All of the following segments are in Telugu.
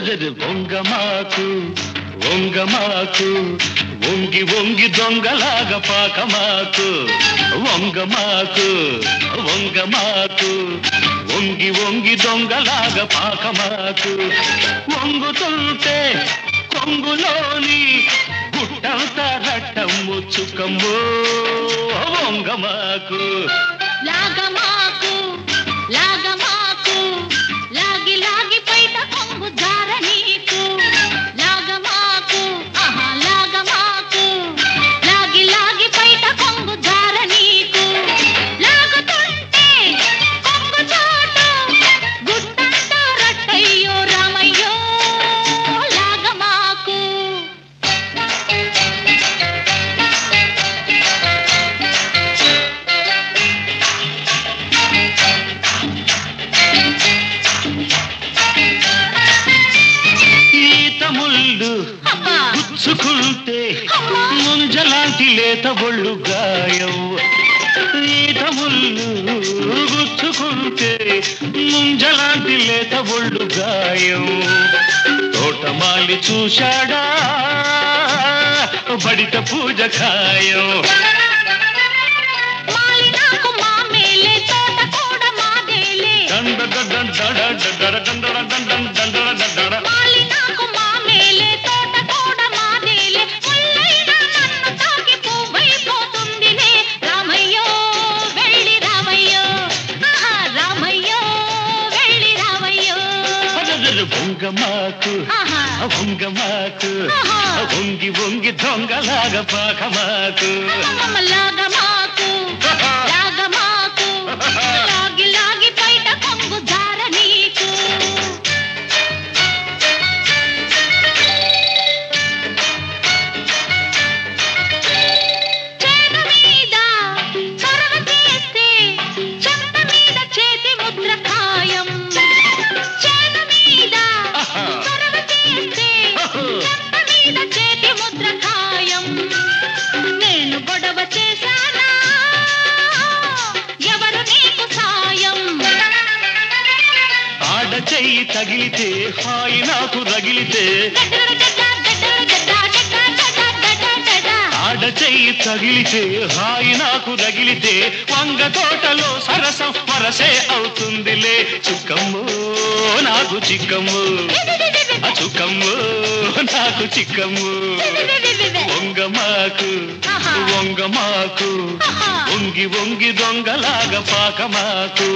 వంగమాకు వంగమాకు వంగి వంగి దొంగలాగా పాకమాకు వంగమాకు వంగమాకు వంగి వంగి దొంగలాగా పాకమాకు వంగుతుంటే కొంగులోని గుట్టంత రట్టమ్ము చుక్కమ్ము వంగమాకు లాగమాకు లాగమాకు లాగి లాగి పైట కొంగు జార నీకు లాగమాకు ఆహా లాగమాకు లాగి లాగి పైట కొంగు జార నీకు లాగుతుంటే కొంగు చోటు గుట్టంతా రట్టయ్యో రామయ్యో లాగమాకు గుచ్చుకుంటే ముంజలాంటి లేత ఒళ్ళు గాయం ఈత ముళ్ళు గుచ్చుకుంటే ముంజలాంటి లేత ఒళ్ళు గాయం తోటమాలి చూశాడా బడిత పూజ ఖాయం వంగమాకు వంగమాకు వంగి వంగి దొంగలాగా పాకమాకు లాగమాకు లాగమాకు లాగి లాగి పైట కొంగు జార నీకు చేను మీద చొరవ చేస్తే చెంప మీద చేతి ముద్ర ఖాయం చేను మీద చొరవ చేస్తే చెంప మీద చేతి ముద్ర ఖాయం నేను గొడవ చేశానా ఎవరు నీకు సాయం ఆడ చెయ్యి తగిలితే హాయి నాకు రగిలితే ఆడ చెయ్యి తగిలితే హాయి నాకు రగిలితే వంగ తోటలో సరసం వరసే అవుతుందిలే చుక్కమ్ము నాకు చిక్కమ్ము చుక్కమ్ము నాకు చిక్కమ్ము వంగమాకు వంగమాకు వంగి వంగి దొంగలాగా పాకమాకు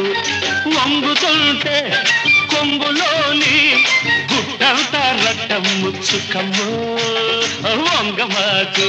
వంగుతుంటే కొంగులోని గుట్టంత రట్టమ్ము చుక్కమ్ము వంగమాకు